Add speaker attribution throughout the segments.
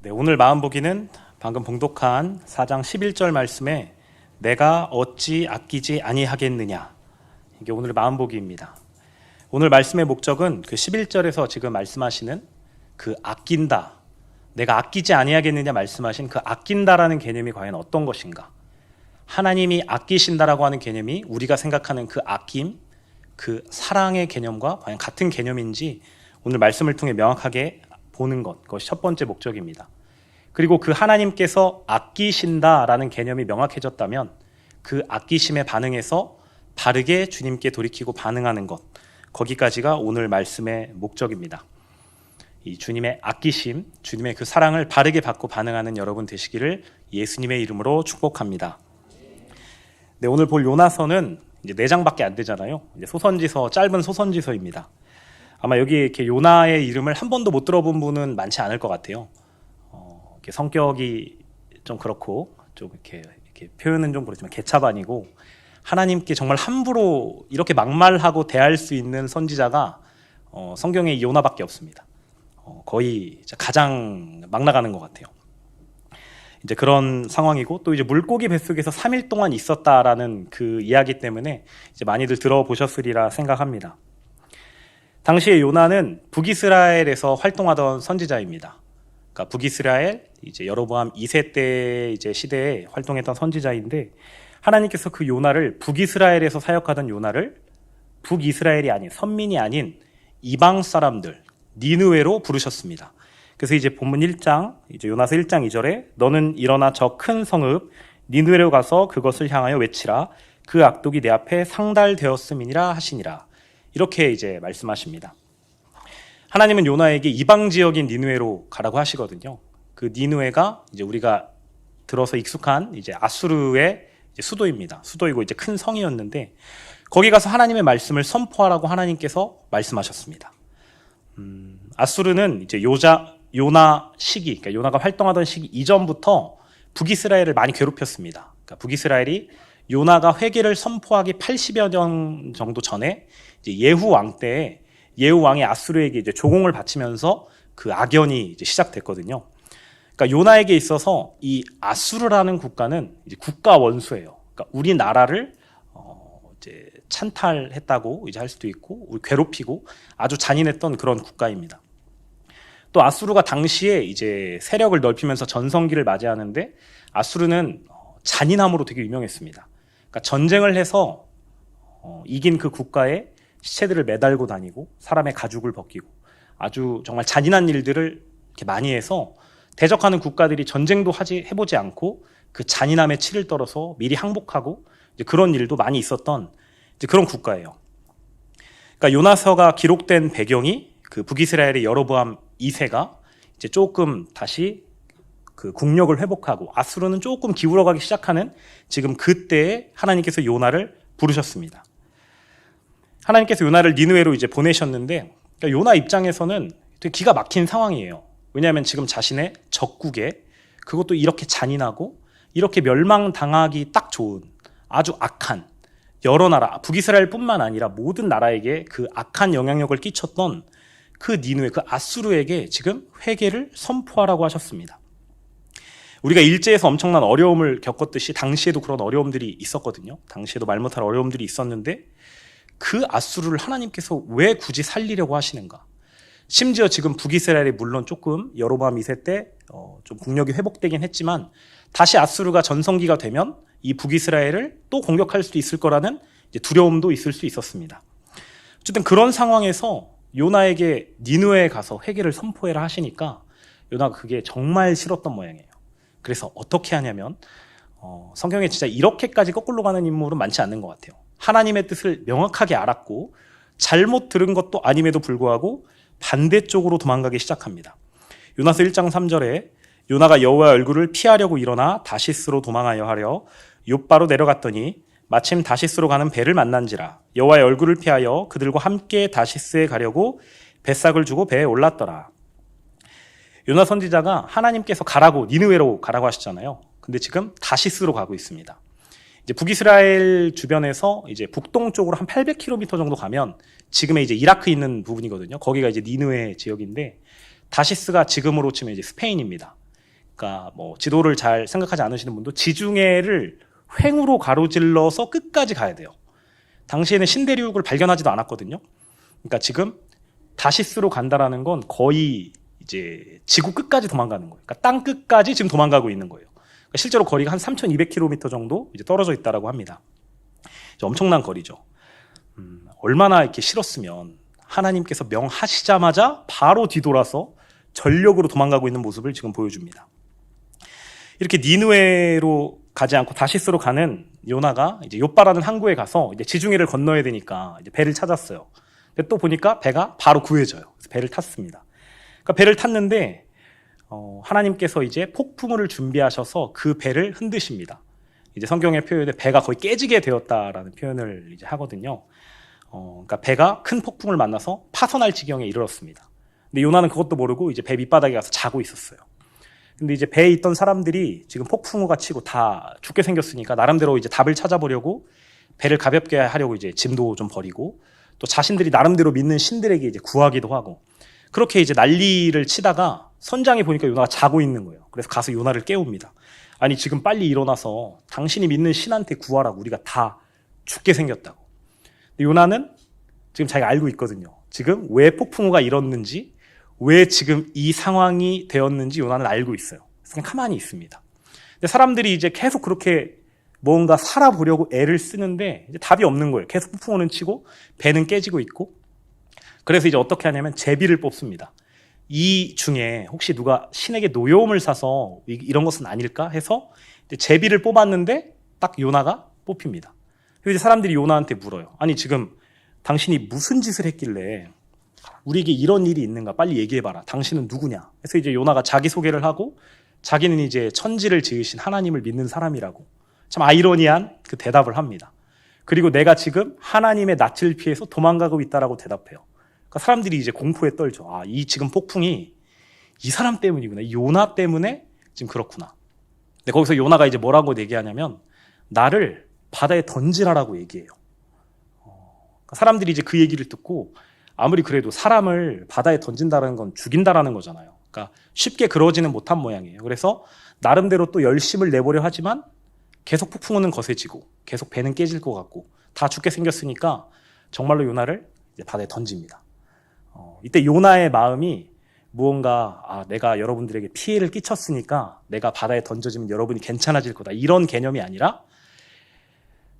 Speaker 1: 네, 오늘 마음보기는 방금 봉독한 4장 11절 말씀에 내가 어찌 아끼지 아니하겠느냐. 이게 오늘 마음보기입니다. 오늘 말씀의 목적은 그 11절에서 지금 말씀하시는 그 아낀다, 내가 아끼지 아니하겠느냐 말씀하신 그 아낀다라는 개념이 과연 어떤 것인가. 하나님이 아끼신다라고 하는 개념이 우리가 생각하는 그 아낌, 그 사랑의 개념과 과연 같은 개념인지 오늘 말씀을 통해 명확하게 보는 것, 그것이 첫 번째 목적입니다. 그리고 그 하나님께서 아끼신다라는 개념이 명확해졌다면 그 아끼심에 반응해서 바르게 주님께 돌이키고 반응하는 것, 거기까지가 오늘 말씀의 목적입니다. 이 주님의 아끼심, 주님의 그 사랑을 바르게 받고 반응하는 여러분 되시기를 예수님의 이름으로 축복합니다. 네, 오늘 볼 요나서는 이제 4장밖에 안 되잖아요. 이제 소선지서, 짧은 소선지서입니다. 아마 여기 이렇게 요나의 이름을 한 번도 못 들어본 분은 많지 않을 것 같아요. 이렇게 성격이 좀 그렇고 좀 이렇게 표현은 좀 그렇지만 개차반이고 하나님께 정말 함부로 이렇게 막말하고 대할 수 있는 선지자가 성경에 요나밖에 없습니다. 거의 가장 막 나가는 것 같아요. 이제 그런 상황이고 또 이제 물고기 뱃속에서 3일 동안 있었다라는 그 이야기 때문에 이제 많이들 들어보셨으리라 생각합니다. 당시에 요나는 북이스라엘에서 활동하던 선지자입니다. 그러니까 북이스라엘 이제 여로보암 2세 때 이제 시대에 활동했던 선지자인데 하나님께서 그 요나를 북이스라엘에서 사역하던 요나를 북이스라엘이 아닌 선민이 아닌 이방 사람들 니느웨로 부르셨습니다. 그래서 이제 본문 1장 이제 요나서 1장 2절에 너는 일어나 저 큰 성읍 니느웨로 가서 그것을 향하여 외치라 그 악독이 내 앞에 상달되었음이니라 하시니라. 이렇게 이제 말씀하십니다. 하나님은 요나에게 이방 지역인 니느웨로 가라고 하시거든요. 그 니느웨가 이제 우리가 들어서 익숙한 이제 아수르의 이제 수도입니다. 수도이고 이제 큰 성이었는데 거기 가서 하나님의 말씀을 선포하라고 하나님께서 말씀하셨습니다. 아수르는 이제 요나 시기, 그러니까 요나가 활동하던 시기 이전부터 북이스라엘을 많이 괴롭혔습니다. 그러니까 북이스라엘이 요나가 회개를 선포하기 80여 년 정도 전에 이제 예후 왕 때에 예후 왕이 아수르에게 이제 조공을 바치면서 그 악연이 이제 시작됐거든요. 그러니까 요나에게 있어서 이 아수르라는 국가는 이제 국가 원수예요. 그러니까 우리나라를 이제 찬탈했다고 이제 할 수도 있고, 우리 괴롭히고 아주 잔인했던 그런 국가입니다. 또 아수르가 당시에 이제 세력을 넓히면서 전성기를 맞이하는데 아수르는 잔인함으로 되게 유명했습니다. 그러니까 전쟁을 해서 이긴 그 국가에 시체들을 매달고 다니고 사람의 가죽을 벗기고 아주 정말 잔인한 일들을 이렇게 많이 해서 대적하는 국가들이 전쟁도 해보지 않고 그 잔인함에 치를 떨어서 미리 항복하고 이제 그런 일도 많이 있었던 이제 그런 국가예요. 그러니까 요나서가 기록된 배경이 그 북이스라엘의 여로보암 2세가 이제 조금 다시 그 국력을 회복하고 아수르는 조금 기울어가기 시작하는 지금 그때에 하나님께서 요나를 부르셨습니다. 하나님께서 요나를 니느웨로 이제 보내셨는데 그러니까 요나 입장에서는 되게 기가 막힌 상황이에요. 왜냐하면 지금 자신의 적국에 그것도 이렇게 잔인하고 이렇게 멸망당하기 딱 좋은 아주 악한 여러 나라, 북이스라엘뿐만 아니라 모든 나라에게 그 악한 영향력을 끼쳤던 그 니느웨, 그 아수르에게 지금 회개를 선포하라고 하셨습니다. 우리가 일제에서 엄청난 어려움을 겪었듯이 당시에도 그런 어려움들이 있었거든요. 당시에도 말 못할 어려움들이 있었는데 그 아수르를 하나님께서 왜 굳이 살리려고 하시는가? 심지어 지금 북이스라엘이 물론 조금 여로보암 2세 때 좀 국력이 회복되긴 했지만 다시 아수르가 전성기가 되면 이 북이스라엘을 또 공격할 수도 있을 거라는 이제 두려움도 있을 수 있었습니다. 어쨌든 그런 상황에서 요나에게 니느웨에 가서 회개를 선포해라 하시니까 요나가 그게 정말 싫었던 모양이에요. 그래서 어떻게 하냐면 성경에 진짜 이렇게까지 거꾸로 가는 인물은 많지 않는 것 같아요. 하나님의 뜻을 명확하게 알았고 잘못 들은 것도 아님에도 불구하고 반대쪽으로 도망가기 시작합니다. 요나서 1장 3절에 요나가 여호와의 얼굴을 피하려고 일어나 다시스로 도망하여 하려 욥바로 내려갔더니 마침 다시스로 가는 배를 만난지라 여호와의 얼굴을 피하여 그들과 함께 다시스에 가려고 뱃삭을 주고 배에 올랐더라. 요나 선지자가 하나님께서 가라고 니느웨로 가라고 하셨잖아요. 근데 지금 다시스로 가고 있습니다. 이제 북이스라엘 주변에서 이제 북동쪽으로 한 800km 정도 가면 지금의 이제 이라크 있는 부분이거든요. 거기가 이제 니느웨 지역인데 다시스가 지금으로 치면 이제 스페인입니다. 그러니까 뭐 지도를 잘 생각하지 않으시는 분도 지중해를 횡으로 가로질러서 끝까지 가야 돼요. 당시에는 신대륙을 발견하지도 않았거든요. 그러니까 지금 다시스로 간다라는 건 거의 이제 지구 끝까지 도망가는 거예요. 그러니까 땅 끝까지 지금 도망가고 있는 거예요. 그러니까 실제로 거리가 한 3,200km 정도 이제 떨어져 있다라고 합니다. 엄청난 거리죠. 얼마나 이렇게 싫었으면 하나님께서 명하시자마자 바로 뒤돌아서 전력으로 도망가고 있는 모습을 지금 보여줍니다. 이렇게 니느웨로 가지 않고 다시스로 가는 요나가 이제 욥바라는 항구에 가서 이제 지중해를 건너야 되니까 이제 배를 찾았어요. 근데 또 보니까 배가 바로 구해져요. 그래서 배를 탔습니다. 그러니까 배를 탔는데 하나님께서 이제 폭풍우를 준비하셔서 그 배를 흔드십니다. 이제 성경의 표현에 배가 거의 깨지게 되었다라는 표현을 이제 하거든요. 그러니까 배가 큰 폭풍을 만나서 파선할 지경에 이르렀습니다. 근데 요나는 그것도 모르고 이제 배 밑바닥에 가서 자고 있었어요. 근데 이제 배에 있던 사람들이 지금 폭풍우가 치고 다 죽게 생겼으니까 나름대로 이제 답을 찾아보려고 배를 가볍게 하려고 이제 짐도 좀 버리고 또 자신들이 나름대로 믿는 신들에게 이제 구하기도 하고 그렇게 이제 난리를 치다가 선장이 보니까 요나가 자고 있는 거예요. 그래서 가서 요나를 깨웁니다. 아니 지금 빨리 일어나서 당신이 믿는 신한테 구하라고 우리가 다 죽게 생겼다고. 요나는 지금 자기가 알고 있거든요. 지금 왜 폭풍우가 일었는지 왜 지금 이 상황이 되었는지 요나는 알고 있어요. 그냥 가만히 있습니다. 근데 사람들이 이제 계속 그렇게 뭔가 살아보려고 애를 쓰는데 이제 답이 없는 거예요. 계속 폭풍우는 치고 배는 깨지고 있고. 그래서 이제 어떻게 하냐면 제비를 뽑습니다. 이 중에 혹시 누가 신에게 노여움을 사서 이런 것은 아닐까 해서 이제 제비를 뽑았는데 딱 요나가 뽑힙니다. 그래서 이제 사람들이 요나한테 물어요. 아니 지금 당신이 무슨 짓을 했길래 우리에게 이런 일이 있는가 빨리 얘기해봐라. 당신은 누구냐? 그래서 이제 요나가 자기소개를 하고 자기는 이제 천지를 지으신 하나님을 믿는 사람이라고 참 아이러니한 그 대답을 합니다. 그리고 내가 지금 하나님의 낯을 피해서 도망가고 있다라고 대답해요. 그러니까 사람들이 이제 공포에 떨죠. 아, 이 지금 폭풍이 이 사람 때문이구나. 이 요나 때문에 지금 그렇구나. 근데 거기서 요나가 이제 뭐라고 얘기하냐면 나를 바다에 던지라라고 얘기해요. 그러니까 사람들이 이제 그 얘기를 듣고 아무리 그래도 사람을 바다에 던진다는 건 죽인다라는 거잖아요. 그러니까 쉽게 그러지는 못한 모양이에요. 그래서 나름대로 또 열심을 내보려 하지만 계속 폭풍우는 거세지고 계속 배는 깨질 것 같고 다 죽게 생겼으니까 정말로 요나를 이제 바다에 던집니다. 이때 요나의 마음이 무언가 내가 여러분들에게 피해를 끼쳤으니까 내가 바다에 던져지면 여러분이 괜찮아질 거다. 이런 개념이 아니라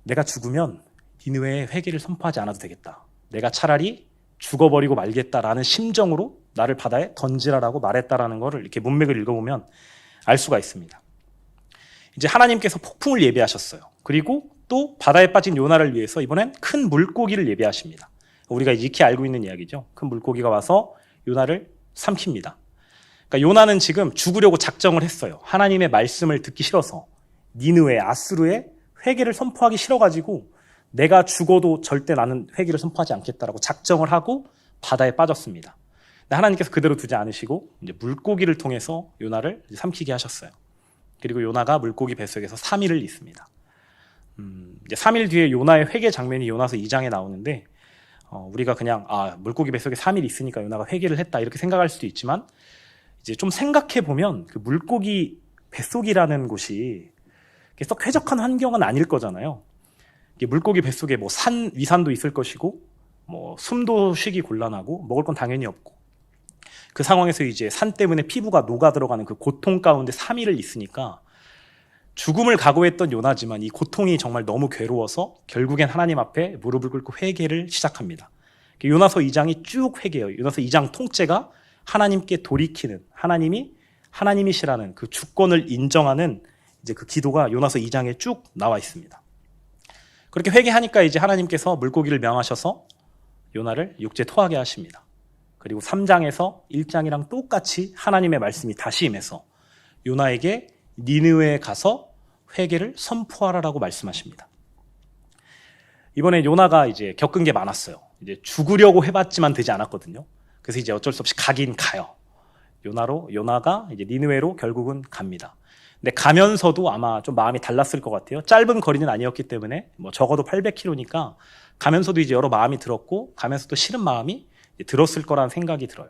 Speaker 1: 내가 죽으면 니느웨에 회개를 선포하지 않아도 되겠다. 내가 차라리 죽어버리고 말겠다라는 심정으로 나를 바다에 던지라라고 말했다라는 것을 이렇게 문맥을 읽어보면 알 수가 있습니다. 이제 하나님께서 폭풍을 예비하셨어요. 그리고 또 바다에 빠진 요나를 위해서 이번엔 큰 물고기를 예비하십니다. 우리가 익히 알고 있는 이야기죠. 큰 물고기가 와서 요나를 삼킵니다. 그러니까 요나는 지금 죽으려고 작정을 했어요. 하나님의 말씀을 듣기 싫어서 니느웨, 아수르에 회개를 선포하기 싫어가지고 내가 죽어도 절대 나는 회개를 선포하지 않겠다라고 작정을 하고 바다에 빠졌습니다. 근데 하나님께서 그대로 두지 않으시고 이제 물고기를 통해서 요나를 삼키게 하셨어요. 그리고 요나가 물고기 뱃속에서 3일을 있습니다. 이제 3일 뒤에 요나의 회개 장면이 요나서 2장에 나오는데 우리가 그냥 물고기 뱃속에 3일 있으니까 요나가 회개를 했다 이렇게 생각할 수도 있지만 이제 좀 생각해 보면 그 물고기 뱃속이라는 곳이 썩 쾌적한 환경은 아닐 거잖아요. 물고기 뱃속에 뭐 위산도 있을 것이고 뭐 숨도 쉬기 곤란하고 먹을 건 당연히 없고 그 상황에서 이제 산 때문에 피부가 녹아 들어가는 그 고통 가운데 3일을 있으니까 죽음을 각오했던 요나지만 이 고통이 정말 너무 괴로워서 결국엔 하나님 앞에 무릎을 꿇고 회개를 시작합니다. 요나서 2장이 쭉 회개해요. 요나서 2장 통째가 하나님께 돌이키는 하나님이 하나님이시라는 그 주권을 인정하는 이제 그 기도가 요나서 2장에 쭉 나와 있습니다. 그렇게 회개하니까 이제 하나님께서 물고기를 명하셔서 요나를 육지에 토하게 하십니다. 그리고 3장에서 1장이랑 똑같이 하나님의 말씀이 다시 임해서 요나에게 니느웨에 가서 회개를 선포하라라고 말씀하십니다. 이번에 요나가 이제 겪은 게 많았어요. 이제 죽으려고 해봤지만 되지 않았거든요. 그래서 이제 어쩔 수 없이 가긴 가요. 요나가 이제 니느웨로 결국은 갑니다. 근데 가면서도 아마 좀 마음이 달랐을 것 같아요. 짧은 거리는 아니었기 때문에 뭐 적어도 800km니까 가면서도 이제 여러 마음이 들었고 가면서도 싫은 마음이 들었을 거라는 생각이 들어요.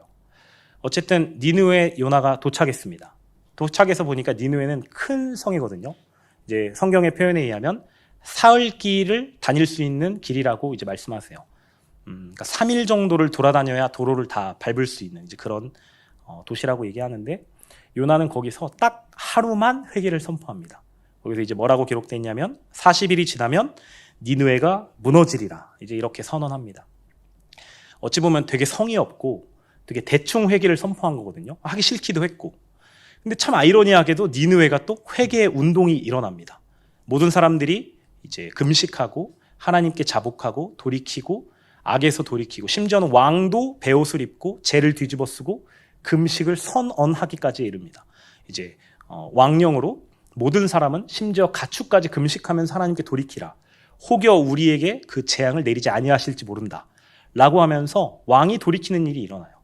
Speaker 1: 어쨌든 니느웨 요나가 도착했습니다. 도착해서 보니까 니느웨는 큰 성이거든요. 이제 성경의 표현에 의하면 사흘길을 다닐 수 있는 길이라고 이제 말씀하세요. 그러니까 3일 정도를 돌아다녀야 도로를 다 밟을 수 있는 이제 그런 도시라고 얘기하는데, 요나는 거기서 딱 하루만 회개를 선포합니다. 거기서 이제 뭐라고 기록되어 있냐면 40일이 지나면 니느웨가 무너지리라, 이제 이렇게 선언합니다. 어찌 보면 되게 성의 없고 되게 대충 회개를 선포한 거거든요. 하기 싫기도 했고. 근데 참 아이러니하게도 니느웨가 또 회개의 운동이 일어납니다. 모든 사람들이 이제 금식하고 하나님께 자복하고 돌이키고 악에서 돌이키고, 심지어는 왕도 베옷을 입고 죄를 뒤집어 쓰고 금식을 선언하기까지 이릅니다. 이제 왕령으로 모든 사람은 심지어 가축까지 금식하면서 하나님께 돌이키라, 혹여 우리에게 그 재앙을 내리지 아니하실지 모른다 라고 하면서 왕이 돌이키는 일이 일어나요.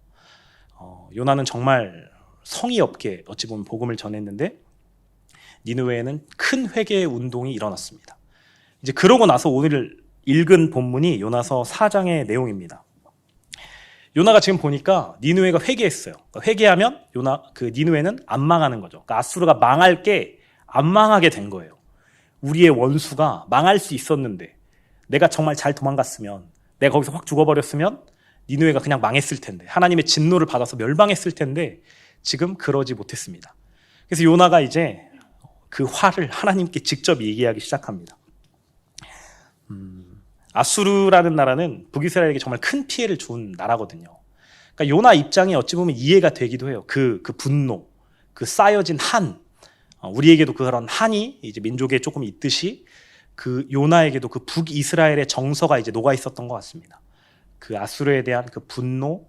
Speaker 1: 요나는 정말 성의 없게 어찌 보면 복음을 전했는데, 니느웨에는 큰 회개의 운동이 일어났습니다. 이제 그러고 나서 오늘 읽은 본문이 요나서 4장의 내용입니다. 요나가 지금 보니까 니느웨가 회개했어요. 그러니까 회개하면 니느웨는 안 망하는 거죠. 그러니까 아수르가 망할 게 안 망하게 된 거예요. 우리의 원수가 망할 수 있었는데, 내가 정말 잘 도망갔으면, 내가 거기서 확 죽어버렸으면 니느웨가 그냥 망했을 텐데, 하나님의 진노를 받아서 멸망했을 텐데, 지금 그러지 못했습니다. 그래서 요나가 이제 그 화를 하나님께 직접 얘기하기 시작합니다. 아수르라는 나라는 북이스라엘에게 정말 큰 피해를 준 나라거든요. 그러니까 요나 입장이 어찌 보면 이해가 되기도 해요. 그 분노, 그 쌓여진 한, 우리에게도 그런 한이 이제 민족에 조금 있듯이 그 요나에게도 그 북이스라엘의 정서가 이제 녹아 있었던 것 같습니다. 그 아수르에 대한 그 분노,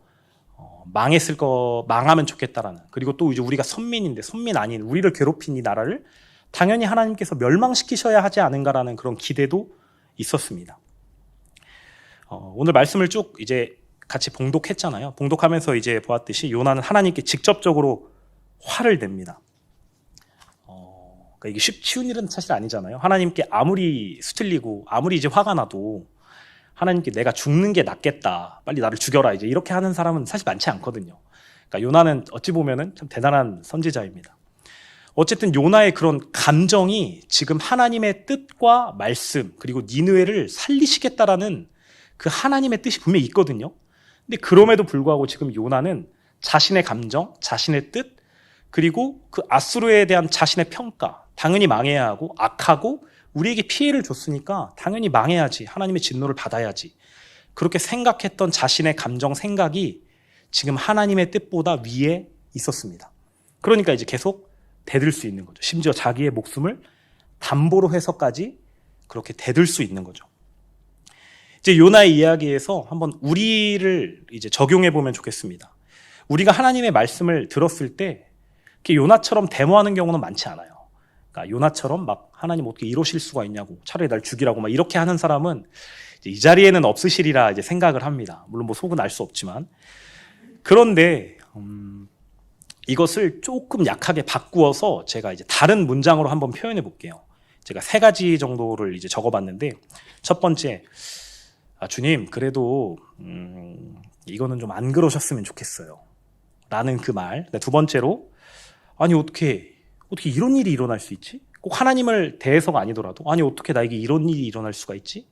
Speaker 1: 망하면 좋겠다라는, 그리고 또 이제 우리가 선민인데 선민 아닌 우리를 괴롭힌 이 나라를 당연히 하나님께서 멸망시키셔야 하지 않은가라는 그런 기대도 있었습니다. 오늘 말씀을 쭉 이제 같이 봉독했잖아요. 봉독하면서 이제 보았듯이 요나는 하나님께 직접적으로 화를 냅니다. 그러니까 이게 쉬운 일은 사실 아니잖아요. 하나님께 아무리 수틀리고 아무리 이제 화가 나도 하나님께 내가 죽는 게 낫겠다, 빨리 나를 죽여라, 이제 이렇게 하는 사람은 사실 많지 않거든요. 그러니까 요나는 어찌 보면은 참 대단한 선지자입니다. 어쨌든 요나의 그런 감정이 지금 하나님의 뜻과 말씀, 그리고 니느웨를 살리시겠다라는 그 하나님의 뜻이 분명히 있거든요. 근데 그럼에도 불구하고 지금 요나는 자신의 감정, 자신의 뜻, 그리고 그 아수르에 대한 자신의 평가, 당연히 망해야 하고 악하고 우리에게 피해를 줬으니까 당연히 망해야지, 하나님의 진노를 받아야지, 그렇게 생각했던 자신의 감정, 생각이 지금 하나님의 뜻보다 위에 있었습니다. 그러니까 이제 계속 대들 수 있는 거죠. 심지어 자기의 목숨을 담보로 해서까지 그렇게 대들 수 있는 거죠. 이제 요나의 이야기에서 한번 우리를 이제 적용해 보면 좋겠습니다. 우리가 하나님의 말씀을 들었을 때 이렇게 요나처럼 데모하는 경우는 많지 않아요. 그러니까 요나처럼 막 하나님 어떻게 이러실 수가 있냐고, 차라리 날 죽이라고 막 이렇게 하는 사람은 이제 이 자리에는 없으시리라 이제 생각을 합니다. 물론 뭐 속은 알 수 없지만. 그런데 이것을 조금 약하게 바꾸어서 제가 이제 다른 문장으로 한번 표현해 볼게요. 제가 3가지 정도를 이제 적어봤는데, 첫 번째, 주님, 그래도 이거는 좀 안 그러셨으면 좋겠어요 라는 그 말. 두 번째로, 아니 어떻게 이런 일이 일어날 수 있지? 꼭 하나님을 대해서가 아니더라도, 아니 어떻게 나에게 이런 일이 일어날 수가 있지?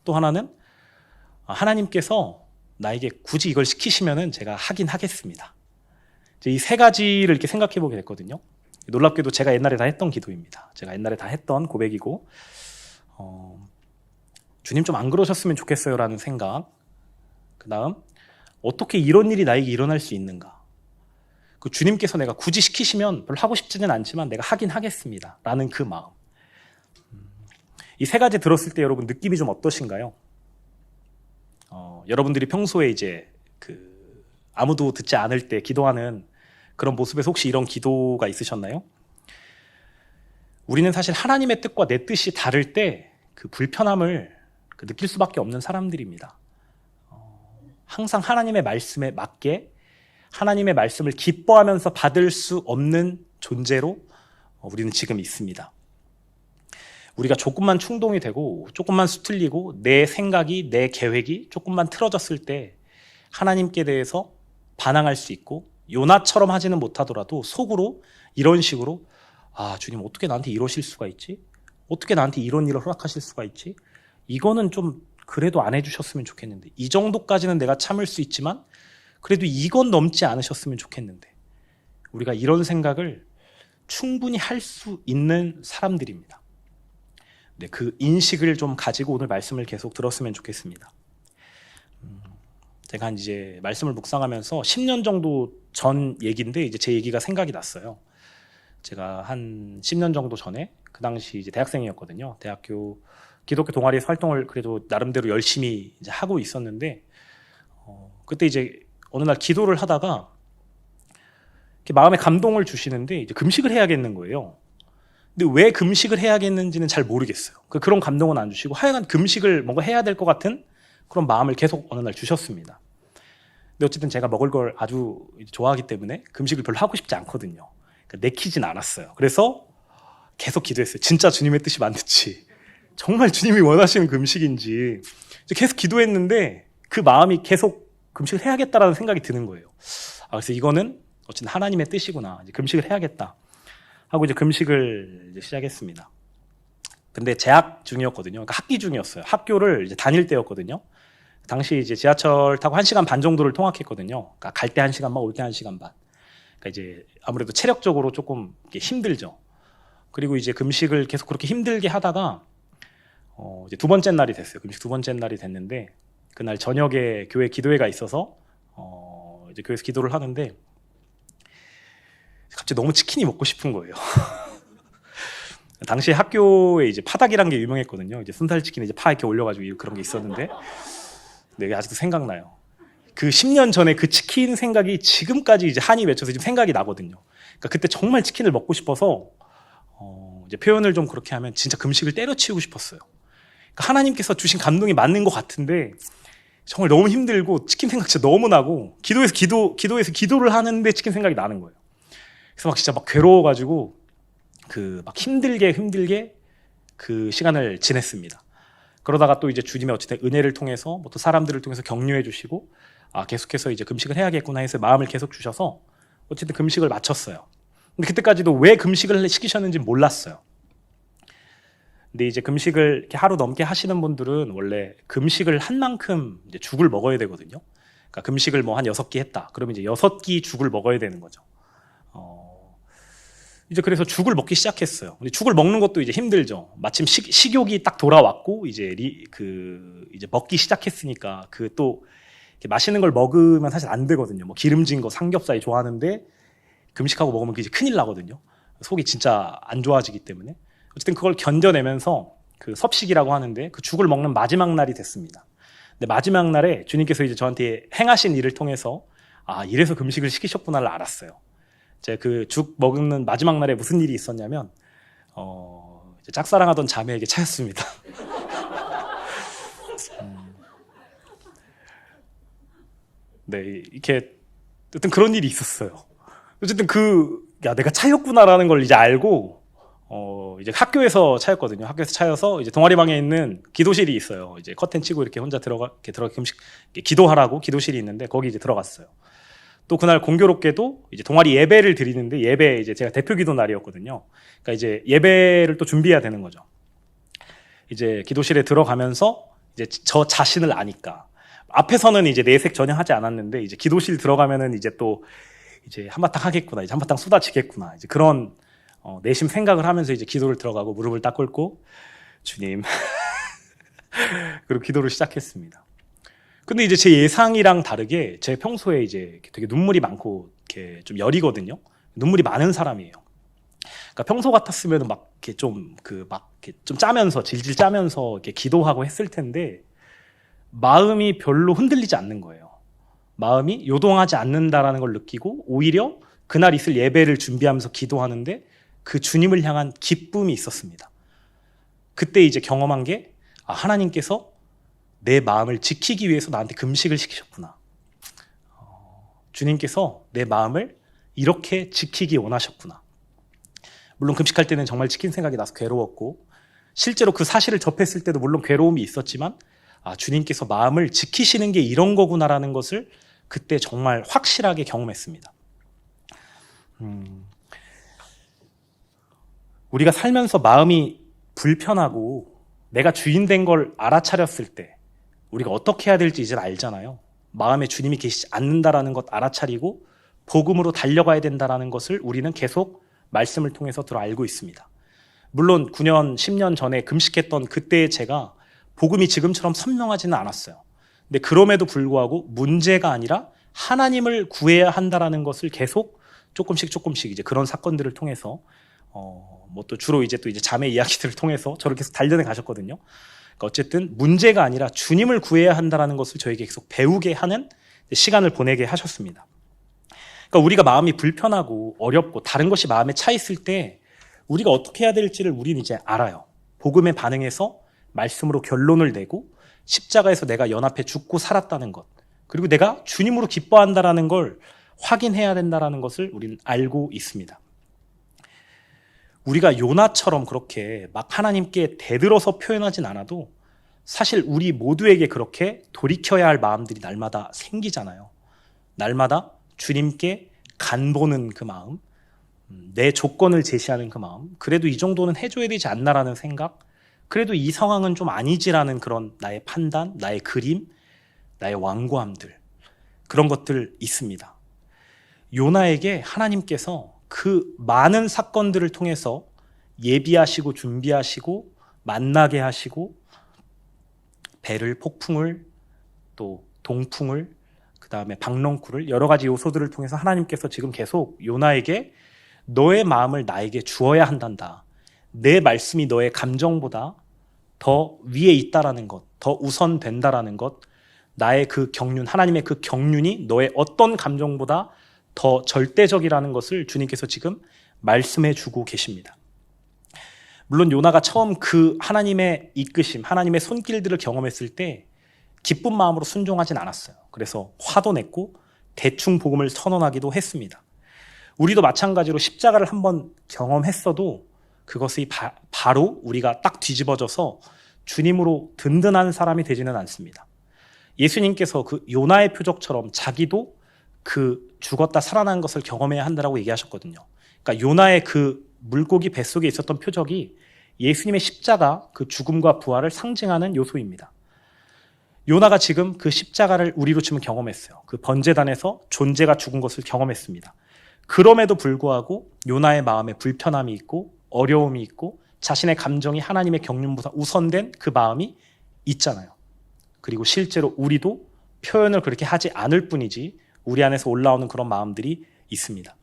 Speaker 1: 또 하나는, 하나님께서 나에게 굳이 이걸 시키시면은 제가 하긴 하겠습니다. 이 3가지를 이렇게 생각해 보게 됐거든요. 놀랍게도 제가 옛날에 다 했던 기도입니다. 제가 옛날에 다 했던 고백이고, 주님 좀 안 그러셨으면 좋겠어요 라는 생각. 그 다음, 어떻게 이런 일이 나에게 일어날 수 있는가. 그 주님께서 내가 굳이 시키시면 별로 하고 싶지는 않지만 내가 하긴 하겠습니다 라는 그 마음. 이 3가지 들었을 때 여러분 느낌이 좀 어떠신가요? 여러분들이 평소에 이제 아무도 듣지 않을 때 기도하는 그런 모습에서 혹시 이런 기도가 있으셨나요? 우리는 사실 하나님의 뜻과 내 뜻이 다를 때 그 불편함을 느낄 수밖에 없는 사람들입니다. 항상 하나님의 말씀에 맞게 하나님의 말씀을 기뻐하면서 받을 수 없는 존재로 우리는 지금 있습니다. 우리가 조금만 충동이 되고 조금만 수틀리고 내 생각이, 내 계획이 조금만 틀어졌을 때 하나님께 대해서 반항할 수 있고 요나처럼 하지는 못하더라도 속으로 이런 식으로 아, 주님 어떻게 나한테 이러실 수가 있지? 어떻게 나한테 이런 일을 허락하실 수가 있지? 이거는 좀 그래도 안 해주셨으면 좋겠는데, 이 정도까지는 내가 참을 수 있지만 그래도 이건 넘지 않으셨으면 좋겠는데, 우리가 이런 생각을 충분히 할 수 있는 사람들입니다. 네, 그 인식을 좀 가지고 오늘 말씀을 계속 들었으면 좋겠습니다. 제가 이제 말씀을 묵상하면서 10년 정도 전 얘기인데 이제 제 얘기가 생각이 났어요. 제가 한 10년 정도 전에, 그 당시 이제 대학생이었거든요. 대학교 기독교 동아리에서 활동을 그래도 나름대로 열심히 이제 하고 있었는데, 그때 이제 어느 날 기도를 하다가 이렇게 마음에 감동을 주시는데 이제 금식을 해야겠는 거예요. 근데 왜 금식을 해야겠는지는 잘 모르겠어요. 그런 감동은 안 주시고 하여간 금식을 뭔가 해야 될 것 같은 그런 마음을 계속 어느 날 주셨습니다. 근데 어쨌든 제가 먹을 걸 아주 좋아하기 때문에 금식을 별로 하고 싶지 않거든요. 그러니까 내키진 않았어요. 그래서 계속 기도했어요. 진짜 주님의 뜻이 맞는지, 정말 주님이 원하시는 금식인지 계속 기도했는데 그 마음이 계속 금식을 해야겠다라는 생각이 드는 거예요. 그래서 이거는 어쨌든 하나님의 뜻이구나, 이제 금식을 해야겠다 하고 이제 금식을 이제 시작했습니다. 근데 재학 중이었거든요. 그러니까 학기 중이었어요. 학교를 이제 다닐 때였거든요. 당시 이제 지하철 타고 1시간 반 정도를 통학했거든요. 그러니까 갈 때 1시간 반, 올 때 1시간 반. 그러니까 이제 아무래도 체력적으로 조금 힘들죠. 그리고 이제 금식을 계속 그렇게 힘들게 하다가 이제 두 번째 날이 됐어요. 금식 두 번째 날이 됐는데, 그날 저녁에 교회 기도회가 있어서 이제 교회에서 기도를 하는데 갑자기 너무 치킨이 먹고 싶은 거예요. 당시 학교에 이제 파닭이란 게 유명했거든요. 이제 순살 치킨에 이제 파 이렇게 올려가지고 그런 게 있었는데, 네, 아직도 생각나요. 그 10년 전에 그 치킨 생각이 지금까지 이제 한이 맺혀서 지금 생각이 나거든요. 그러니까 그때 정말 치킨을 먹고 싶어서 이제 표현을 좀 그렇게 하면 진짜 금식을 때려치우고 싶었어요. 그러니까 하나님께서 주신 감동이 맞는 것 같은데 정말 너무 힘들고 치킨 생각 진짜 너무 나고, 기도에서 기도를 하는데 치킨 생각이 나는 거예요. 그래서 막 진짜 막 괴로워가지고 막 힘들게 그 시간을 지냈습니다. 그러다가 또 이제 주님의 어쨌든 은혜를 통해서 뭐 또 사람들을 통해서 격려해 주시고, 계속해서 이제 금식을 해야겠구나 해서 마음을 계속 주셔서 어쨌든 금식을 마쳤어요. 근데 그때까지도 왜 금식을 시키셨는지 몰랐어요. 근데 이제 금식을 이렇게 하루 넘게 하시는 분들은 원래 금식을 한 만큼 이제 죽을 먹어야 되거든요. 그러니까 금식을 뭐 한 6끼 했다. 그러면 이제 6끼 죽을 먹어야 되는 거죠. 이제 그래서 죽을 먹기 시작했어요. 근데 죽을 먹는 것도 이제 힘들죠. 마침 식욕이 딱 돌아왔고 이제 이제 먹기 시작했으니까 또 맛있는 걸 먹으면 사실 안 되거든요. 뭐 기름진 거 삼겹살 좋아하는데 금식하고 먹으면 이제 큰일 나거든요. 속이 진짜 안 좋아지기 때문에. 어쨌든 그걸 견뎌내면서 그 섭식이라고 하는데 그 죽을 먹는 마지막 날이 됐습니다. 근데 마지막 날에 주님께서 이제 저한테 행하신 일을 통해서 이래서 금식을 시키셨구나를 알았어요. 제가 그 죽 먹는 마지막 날에 무슨 일이 있었냐면 이제 짝사랑하던 자매에게 차였습니다. 네, 이렇게 어쨌든 그런 일이 있었어요. 어쨌든 내가 차였구나라는 걸 이제 알고 이제 학교에서 차였거든요. 학교에서 차여서 이제 동아리방에 있는 기도실이 있어요. 이제 커튼 치고 이렇게 혼자 들어가 금식 기도하라고 기도실이 있는데 거기 이제 들어갔어요. 또 그날 공교롭게도 이제 동아리 예배를 드리는데, 예배 이제 제가 대표 기도 날이었거든요. 그러니까 이제 예배를 또 준비해야 되는 거죠. 이제 기도실에 들어가면서 이제 저 자신을 아니까 앞에서는 이제 내색 전혀 하지 않았는데 이제 기도실 들어가면은 이제 또 이제 한바탕 하겠구나, 이제 한바탕 쏟아지겠구나, 이제 그런 내심 생각을 하면서 이제 기도를 들어가고 무릎을 딱 꿇고 주님 그리고 기도를 시작했습니다. 근데 이제 제 예상이랑 다르게 제 평소에 이제 되게 눈물이 많고 이렇게 좀 여리거든요. 눈물이 많은 사람이에요. 그러니까 평소 같았으면 막 이렇게 좀 짜면서 질질 짜면서 이렇게 기도하고 했을 텐데 마음이 별로 흔들리지 않는 거예요. 마음이 요동하지 않는다라는 걸 느끼고 오히려 그날 있을 예배를 준비하면서 기도하는데 그 주님을 향한 기쁨이 있었습니다. 그때 이제 경험한 게 하나님께서 내 마음을 지키기 위해서 나한테 금식을 시키셨구나. 주님께서 내 마음을 이렇게 지키기 원하셨구나. 물론 금식할 때는 정말 치킨 생각이 나서 괴로웠고 실제로 그 사실을 접했을 때도 물론 괴로움이 있었지만 주님께서 마음을 지키시는 게 이런 거구나라는 것을 그때 정말 확실하게 경험했습니다. 우리가 살면서 마음이 불편하고 내가 주인 된 걸 알아차렸을 때 우리가 어떻게 해야 될지 이제 알잖아요. 마음에 주님이 계시지 않는다라는 것 알아차리고 복음으로 달려가야 된다라는 것을 우리는 계속 말씀을 통해서 들어 알고 있습니다. 물론 9년, 10년 전에 금식했던 그때의 제가 복음이 지금처럼 선명하지는 않았어요. 근데 그럼에도 불구하고 문제가 아니라 하나님을 구해야 한다라는 것을 계속 조금씩 이제 그런 사건들을 통해서 뭐 또 주로 이제 자매 이야기들을 통해서 저를 계속 단련해 가셨거든요. 그러니까 어쨌든 문제가 아니라 주님을 구해야 한다라는 것을 저에게 계속 배우게 하는 시간을 보내게 하셨습니다. 그러니까 우리가 마음이 불편하고 어렵고 다른 것이 마음에 차 있을 때 우리가 어떻게 해야 될지를 우리는 이제 알아요. 복음에 반응해서 말씀으로 결론을 내고 십자가에서 내가 연합해 죽고 살았다는 것, 그리고 내가 주님으로 기뻐한다라는 걸 확인해야 된다라는 것을 우리는 알고 있습니다. 우리가 요나처럼 그렇게 막 하나님께 대들어서 표현하진 않아도 사실 우리 모두에게 그렇게 돌이켜야 할 마음들이 날마다 생기잖아요. 날마다 주님께 간보는 그 마음, 내 조건을 제시하는 그 마음, 그래도 이 정도는 해줘야 되지 않나라는 생각, 그래도 이 상황은 좀 아니지라는 그런 나의 판단, 나의 그림, 나의 완고함들, 그런 것들 있습니다. 요나에게 하나님께서 그 많은 사건들을 통해서 예비하시고 준비하시고 만나게 하시고 배를, 폭풍을, 또 동풍을, 그 다음에 박넝쿨을, 여러 가지 요소들을 통해서 하나님께서 지금 계속 요나에게 너의 마음을 나에게 주어야 한단다. 내 말씀이 너의 감정보다 더 위에 있다라는 것, 더 우선된다라는 것, 나의 그 경륜, 하나님의 그 경륜이 너의 어떤 감정보다 더 절대적이라는 것을 주님께서 지금 말씀해 주고 계십니다. 물론 요나가 처음 그 하나님의 이끄심, 하나님의 손길들을 경험했을 때 기쁜 마음으로 순종하진 않았어요. 그래서 화도 냈고 대충 복음을 선언하기도 했습니다. 우리도 마찬가지로 십자가를 한번 경험했어도 그것이 바로 우리가 딱 뒤집어져서 주님으로 든든한 사람이 되지는 않습니다. 예수님께서 그 요나의 표적처럼 자기도 그 죽었다 살아난 것을 경험해야 한다라고 얘기하셨거든요. 그러니까 요나의 그 물고기 뱃속에 있었던 표적이 예수님의 십자가, 그 죽음과 부활을 상징하는 요소입니다. 요나가 지금 그 십자가를 우리로 치면 경험했어요. 그 번제단에서 존재가 죽은 것을 경험했습니다. 그럼에도 불구하고 요나의 마음에 불편함이 있고 어려움이 있고 자신의 감정이 하나님의 경륜보다 우선된 그 마음이 있잖아요. 그리고 실제로 우리도 표현을 그렇게 하지 않을 뿐이지 우리 안에서 올라오는 그런 마음들이 있습니다.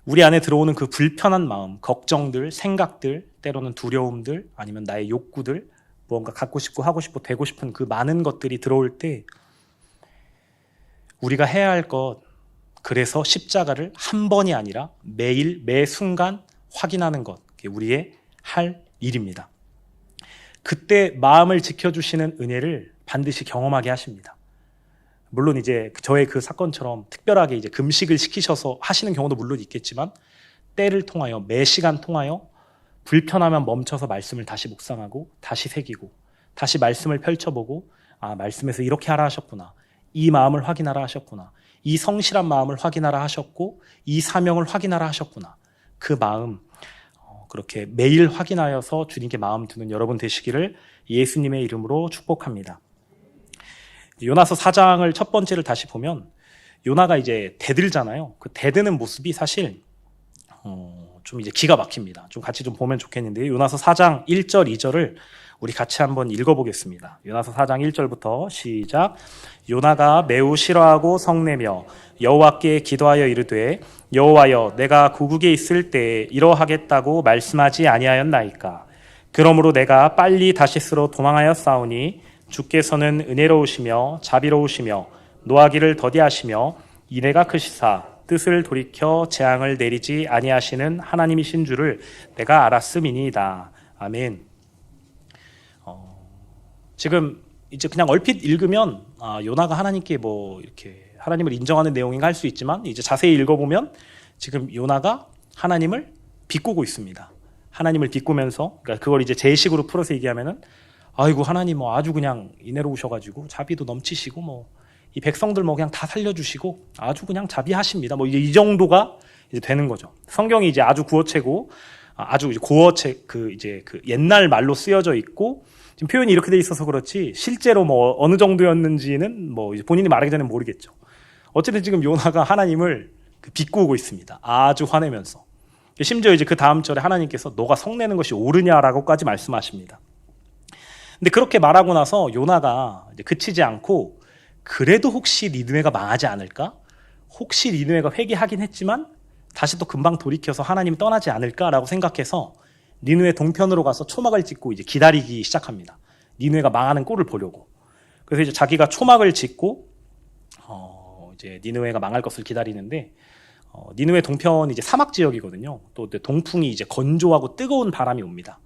Speaker 1: 우리 안에 들어오는 그 불편한 마음, 걱정들, 생각들, 때로는 두려움들, 아니면 나의 욕구들, 무언가 갖고 싶고 하고 싶고 되고 싶은 그 많은 것들이 들어올 때 우리가 해야 할 것, 그래서 십자가를 한 번이 아니라 매일 매 순간 확인하는 것, 그게 우리의 할 일입니다. 그때 마음을 지켜주시는 은혜를 반드시 경험하게 하십니다. 물론 이제 저의 그 사건처럼 특별하게 이제 금식을 시키셔서 하시는 경우도 물론 있겠지만 때를 통하여 매 시간 통하여 불편하면 멈춰서 말씀을 다시 묵상하고 다시 새기고 다시 말씀을 펼쳐보고 아, 말씀에서 이렇게 하라 하셨구나, 이 마음을 확인하라 하셨구나, 이 성실한 마음을 확인하라 하셨고 이 사명을 확인하라 하셨구나, 그 마음 그렇게 매일 확인하여서 주님께 마음 두는 여러분 되시기를 예수님의 이름으로 축복합니다. 요나서 4장을 첫 번째를 다시 보면 요나가 이제 대들잖아요. 그 대드는 모습이 사실 좀 이제 기가 막힙니다. 좀 같이 좀 보면 좋겠는데요. 요나서 4장 1절 2절을 우리 같이 한번 읽어보겠습니다. 요나서 4장 1절부터 시작. 요나가 매우 싫어하고 성내며 여호와께 기도하여 이르되 여호와여, 내가 고국에 있을 때 이러하겠다고 말씀하지 아니하였나이까. 그러므로 내가 빨리 다시스로 도망하였사오니 주께서는 은혜로우시며 자비로우시며 노하기를 더디하시며 인애가 크시사 뜻을 돌이켜 재앙을 내리지 아니하시는 하나님이신 줄을 내가 알았음이니이다. 아멘. 지금 이제 그냥 얼핏 읽으면 요나가 하나님께 뭐 이렇게 하나님을 인정하는 내용인가 할 수 있지만 이제 자세히 읽어보면 지금 요나가 하나님을 비꼬고 있습니다. 하나님을 비꼬면서, 그러니까 그걸 이제 제 식으로 풀어서 얘기하면은 아이고 하나님 뭐 아주 그냥 인애로우셔가지고 자비도 넘치시고 뭐 이 백성들 뭐 그냥 다 살려주시고 아주 그냥 자비하십니다. 뭐 이제 이 정도가 이제 되는 거죠. 성경이 이제 아주 구어체고 아주 이제 고어체 그 옛날 말로 쓰여져 있고 지금 표현이 이렇게 돼 있어서 그렇지 실제로 뭐 어느 정도였는지는 뭐 이제 본인이 말하기 전에 모르겠죠. 어쨌든 지금 요나가 하나님을 비꼬고 있습니다. 아주 화내면서. 심지어 이제 그 다음 절에 하나님께서 너가 성내는 것이 옳으냐라고까지 말씀하십니다. 근데 그렇게 말하고 나서 요나가 이제 그치지 않고 그래도 혹시 니느웨가 망하지 않을까? 혹시 니느웨가 회개하긴 했지만 다시 또 금방 돌이켜서 하나님이 떠나지 않을까라고 생각해서 니느웨 동편으로 가서 초막을 짓고 이제 기다리기 시작합니다. 니느웨가 망하는 꼴을 보려고. 그래서 이제 자기가 초막을 짓고 이제 니느웨가 망할 것을 기다리는데 니느웨 동편이 이제 사막 지역이거든요. 또 동풍이 이제 건조하고 뜨거운 바람이 옵니다.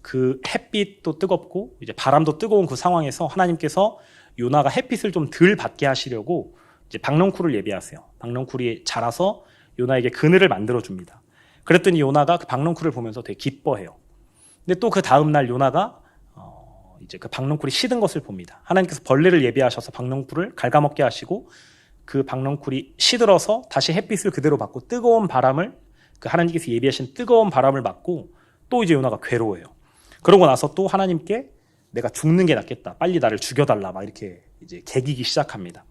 Speaker 1: 그 햇빛도 뜨겁고 이제 바람도 뜨거운 그 상황에서 하나님께서 요나가 햇빛을 좀 덜 받게 하시려고 이제 박넝쿨을 예비하세요. 박넝쿨이 자라서 요나에게 그늘을 만들어 줍니다. 그랬더니 요나가 그 박넝쿨을 보면서 되게 기뻐해요. 근데 또 그 다음 날 요나가 이제 그 박넝쿨이 시든 것을 봅니다. 하나님께서 벌레를 예비하셔서 박넝쿨을 갉아먹게 하시고 그 박넝쿨이 시들어서 다시 햇빛을 그대로 받고 뜨거운 바람을 그 하나님께서 예비하신 뜨거운 바람을 맞고 또 이제 요나가 괴로워해요. 그러고 나서 또 하나님께 내가 죽는 게 낫겠다. 빨리 나를 죽여달라. 막 이렇게 이제 개기기 시작합니다.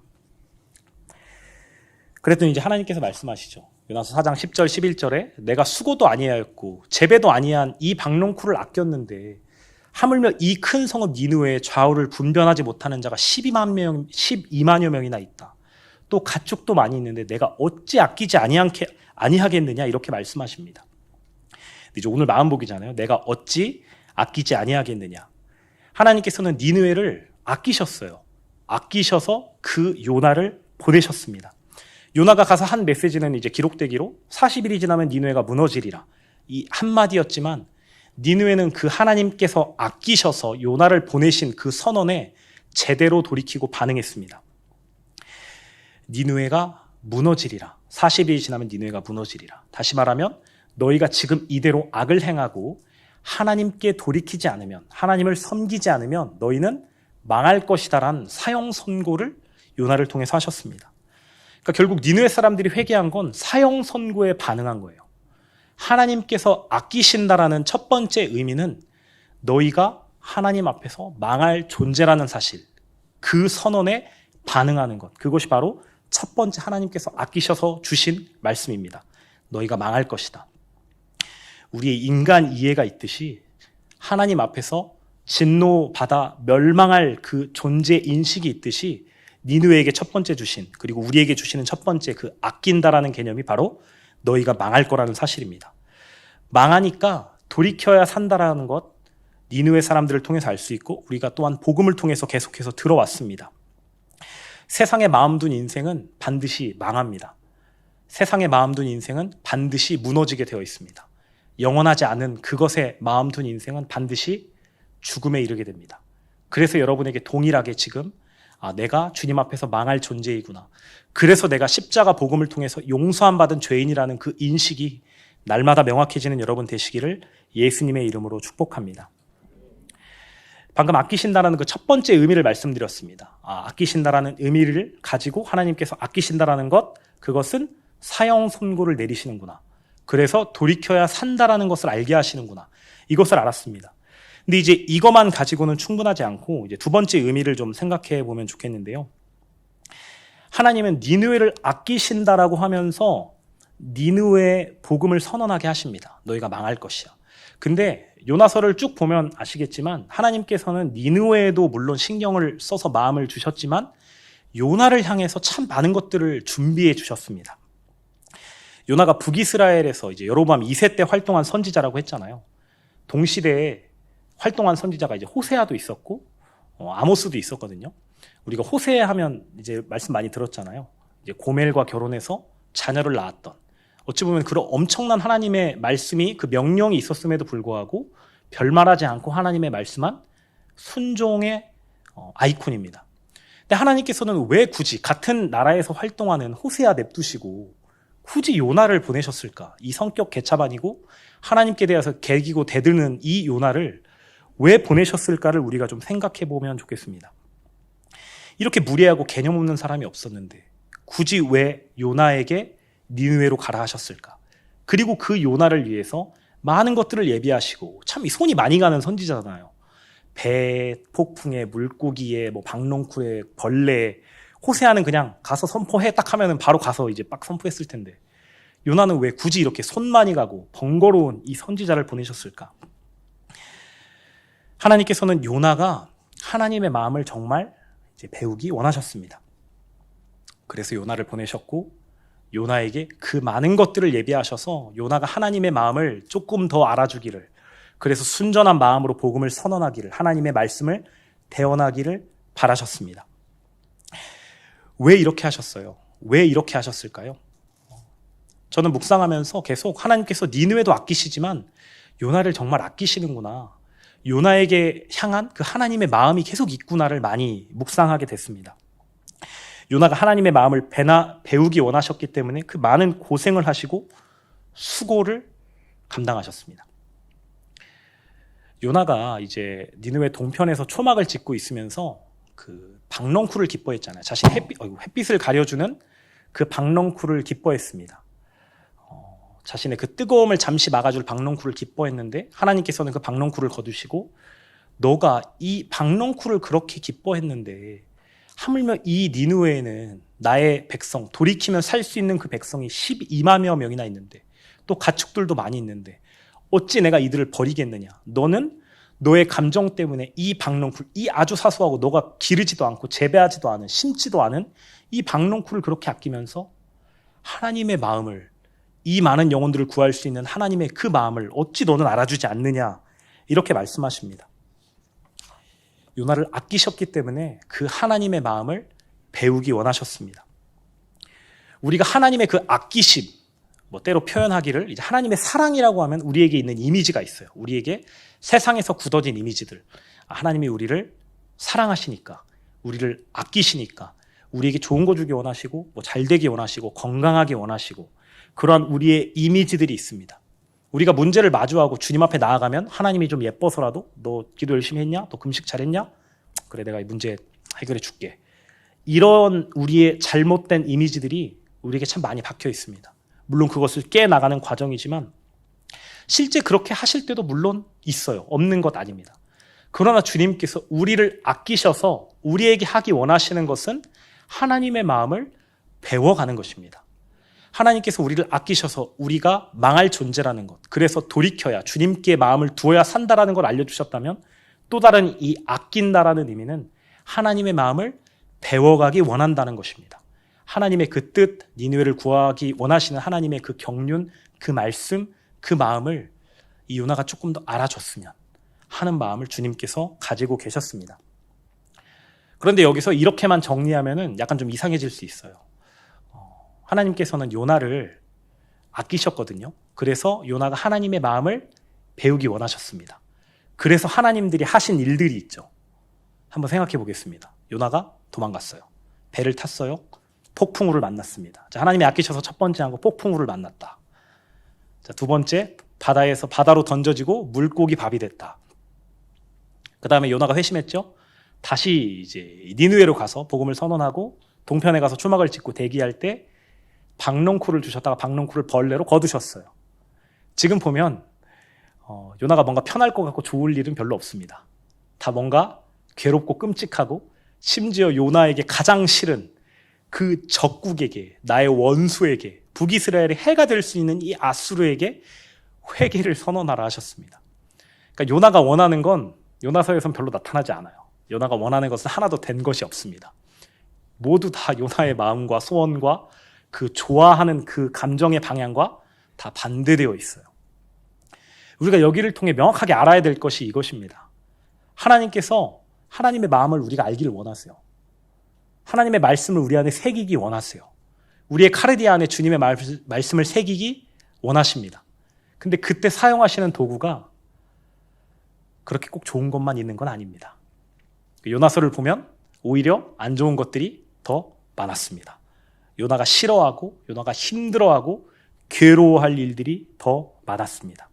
Speaker 1: 그랬더니 이제 하나님께서 말씀하시죠. 요나서 4장 10절 11절에 내가 수고도 아니하였고 재배도 아니한 이 박농쿨을 아꼈는데 하물며 이 큰 성읍 니느웨의 좌우를 분변하지 못하는 자가 12만여 명이나 있다. 또 가축도 많이 있는데 내가 어찌 아끼지 아니하겠느냐 이렇게 말씀하십니다. 이제 오늘 마음복이잖아요. 내가 어찌 아끼지 아니하겠느냐. 하나님께서는 니느웨를 아끼셨어요. 아끼셔서 그 요나를 보내셨습니다. 요나가 가서 한 메시지는 이제 기록되기로 40일이 지나면 니느웨가 무너지리라. 이 한마디였지만 니느웨는 그 하나님께서 아끼셔서 요나를 보내신 그 선언에 제대로 돌이키고 반응했습니다. 니느웨가 무너지리라. 40일이 지나면 니느웨가 무너지리라. 다시 말하면 너희가 지금 이대로 악을 행하고 하나님께 돌이키지 않으면, 하나님을 섬기지 않으면 너희는 망할 것이다라는 사형 선고를 요나를 통해서 하셨습니다. 그러니까 결국 니느웨 사람들이 회개한 건 사형 선고에 반응한 거예요. 하나님께서 아끼신다라는 첫 번째 의미는 너희가 하나님 앞에서 망할 존재라는 사실, 그 선언에 반응하는 것. 그것이 바로 첫 번째 하나님께서 아끼셔서 주신 말씀입니다. 너희가 망할 것이다. 우리의 인간 이해가 있듯이 하나님 앞에서 진노받아 멸망할 그 존재 인식이 있듯이 니느웨에게 첫 번째 주신, 그리고 우리에게 주시는 첫 번째 그 아낀다라는 개념이 바로 너희가 망할 거라는 사실입니다. 망하니까 돌이켜야 산다라는 것, 니느웨 사람들을 통해서 알 수 있고 우리가 또한 복음을 통해서 계속해서 들어왔습니다. 세상에 마음 둔 인생은 반드시 망합니다. 세상에 마음 둔 인생은 반드시 무너지게 되어 있습니다. 영원하지 않은 그것에 마음 둔 인생은 반드시 죽음에 이르게 됩니다. 그래서 여러분에게 동일하게 지금 내가 주님 앞에서 망할 존재이구나. 그래서 내가 십자가 복음을 통해서 용서함 받은 죄인이라는 그 인식이 날마다 명확해지는 여러분 되시기를 예수님의 이름으로 축복합니다. 방금 아끼신다라는 그 첫 번째 의미를 말씀드렸습니다. 아끼신다라는 의미를 가지고 하나님께서 아끼신다라는 것, 그것은 사형 선고를 내리시는구나. 그래서 돌이켜야 산다라는 것을 알게 하시는구나. 이것을 알았습니다. 근데 이제 이것만 가지고는 충분하지 않고 이제 두 번째 의미를 좀 생각해 보면 좋겠는데요. 하나님은 니느웨를 아끼신다라고 하면서 니느웨 복음을 선언하게 하십니다. 너희가 망할 것이야. 근데 요나서를 쭉 보면 아시겠지만 하나님께서는 니느웨에도 물론 신경을 써서 마음을 주셨지만 요나를 향해서 참 많은 것들을 준비해 주셨습니다. 요나가 북이스라엘에서 이제 여로보암 2세 때 활동한 선지자라고 했잖아요. 동시대에 활동한 선지자가 이제 호세아도 있었고 아모스도 있었거든요. 우리가 호세아 하면 이제 말씀 많이 들었잖아요. 이제 고멜과 결혼해서 자녀를 낳았던, 어찌 보면 그런 엄청난 하나님의 말씀이, 그 명령이 있었음에도 불구하고 별말하지 않고 하나님의 말씀한 순종의 아이콘입니다. 근데 하나님께서는 왜 굳이 같은 나라에서 활동하는 호세아 냅두시고 굳이 요나를 보내셨을까? 이 성격 개차반이고 하나님께 대해서 개기고 대드는 이 요나를 왜 보내셨을까를 우리가 좀 생각해 보면 좋겠습니다. 이렇게 무례하고 개념 없는 사람이 없었는데 굳이 왜 요나에게 니느웨로 가라 하셨을까? 그리고 그 요나를 위해서 많은 것들을 예비하시고, 참 손이 많이 가는 선지자잖아요. 배, 폭풍에, 물고기에, 뭐 박농쿨에, 벌레에, 호세아는 그냥 가서 선포해 딱 하면은 바로 가서 이제 막 선포했을 텐데, 요나는 왜 굳이 이렇게 손 많이 가고 번거로운 이 선지자를 보내셨을까? 하나님께서는 요나가 하나님의 마음을 정말 이제 배우기 원하셨습니다. 그래서 요나를 보내셨고, 요나에게 그 많은 것들을 예비하셔서 요나가 하나님의 마음을 조금 더 알아주기를, 그래서 순전한 마음으로 복음을 선언하기를, 하나님의 말씀을 대언하기를 바라셨습니다. 왜 이렇게 하셨어요? 왜 이렇게 하셨을까요? 저는 묵상하면서 계속 하나님께서 니느웨도 아끼시지만 요나를 정말 아끼시는구나, 요나에게 향한 그 하나님의 마음이 계속 있구나를 많이 묵상하게 됐습니다. 요나가 하나님의 마음을 배우기 원하셨기 때문에 그 많은 고생을 하시고 수고를 감당하셨습니다. 요나가 이제 니느웨 동편에서 초막을 짓고 있으면서 그 박넝쿨을 기뻐했잖아요. 자신의 햇빛을 가려주는 그 박넝쿨을 기뻐했습니다. 자신의 그 뜨거움을 잠시 막아줄 박넝쿨을 기뻐했는데, 하나님께서는 그 박넝쿨을 거두시고, 너가 이 박넝쿨을 그렇게 기뻐했는데 하물며 이 니느웨에는 나의 백성, 돌이키면 살 수 있는 그 백성이 12만여 명이나 있는데, 또 가축들도 많이 있는데 어찌 내가 이들을 버리겠느냐? 너는 너의 감정 때문에 이 박넝쿨, 이 아주 사소하고 너가 기르지도 않고 재배하지도 않은, 심지도 않은 이 박넝쿨을 그렇게 아끼면서 하나님의 마음을, 이 많은 영혼들을 구할 수 있는 하나님의 그 마음을 어찌 너는 알아주지 않느냐, 이렇게 말씀하십니다. 요나를 아끼셨기 때문에 그 하나님의 마음을 배우기 원하셨습니다. 우리가 하나님의 그 아끼심, 뭐 때로 표현하기를 이제 하나님의 사랑이라고 하면 우리에게 있는 이미지가 있어요. 우리에게 세상에서 굳어진 이미지들. 하나님이 우리를 사랑하시니까, 우리를 아끼시니까, 우리에게 좋은 거 주기 원하시고, 뭐 잘 되기 원하시고, 건강하기 원하시고, 그러한 우리의 이미지들이 있습니다. 우리가 문제를 마주하고 주님 앞에 나아가면 하나님이 좀 예뻐서라도, 너 기도 열심히 했냐? 너 금식 잘했냐? 그래, 내가 이 문제 해결해 줄게. 이런 우리의 잘못된 이미지들이 우리에게 참 많이 박혀 있습니다. 물론 그것을 깨나가는 과정이지만 실제 그렇게 하실 때도 물론 있어요. 없는 것 아닙니다. 그러나 주님께서 우리를 아끼셔서 우리에게 하기 원하시는 것은 하나님의 마음을 배워가는 것입니다. 하나님께서 우리를 아끼셔서 우리가 망할 존재라는 것, 그래서 돌이켜야, 주님께 마음을 두어야 산다라는 걸 알려주셨다면, 또 다른 이 아낀다라는 의미는 하나님의 마음을 배워가기 원한다는 것입니다. 하나님의 그 뜻, 니느웨를 구하기 원하시는 하나님의 그 경륜, 그 말씀, 그 마음을 이 요나가 조금 더 알아줬으면 하는 마음을 주님께서 가지고 계셨습니다. 그런데 여기서 이렇게만 정리하면은 약간 좀 이상해질 수 있어요. 하나님께서는 요나를 아끼셨거든요. 그래서 요나가 하나님의 마음을 배우기 원하셨습니다. 그래서 하나님들이 하신 일들이 있죠. 한번 생각해 보겠습니다. 요나가 도망갔어요. 배를 탔어요. 폭풍우를 만났습니다. 자, 하나님이 아끼셔서 첫 번째 한 거, 폭풍우를 만났다. 자, 두 번째, 바다에서 바다로 던져지고 물고기 밥이 됐다. 그 다음에 요나가 회심했죠. 다시 이제 니느웨로 가서 복음을 선언하고 동편에 가서 초막을 짓고 대기할 때 박넝쿨을 주셨다가 박넝쿨을 벌레로 거두셨어요. 지금 보면 요나가 뭔가 편할 것 같고 좋을 일은 별로 없습니다. 다 뭔가 괴롭고 끔찍하고, 심지어 요나에게 가장 싫은 그 적국에게, 나의 원수에게, 북이스라엘의 해가 될 수 있는 이 아수르에게 회개를 선언하라 하셨습니다. 그러니까 요나가 원하는 건 요나서에선 별로 나타나지 않아요. 요나가 원하는 것은 하나도 된 것이 없습니다. 모두 다 요나의 마음과 소원과 그 좋아하는 그 감정의 방향과 다 반대되어 있어요. 우리가 여기를 통해 명확하게 알아야 될 것이 이것입니다. 하나님께서 하나님의 마음을 우리가 알기를 원하세요. 하나님의 말씀을 우리 안에 새기기 원하세요. 우리의 카르디아 안에 주님의 말씀을 새기기 원하십니다. 근데 그때 사용하시는 도구가 그렇게 꼭 좋은 것만 있는 건 아닙니다. 요나서를 보면 오히려 안 좋은 것들이 더 많았습니다. 요나가 싫어하고, 요나가 힘들어하고 괴로워할 일들이 더 많았습니다.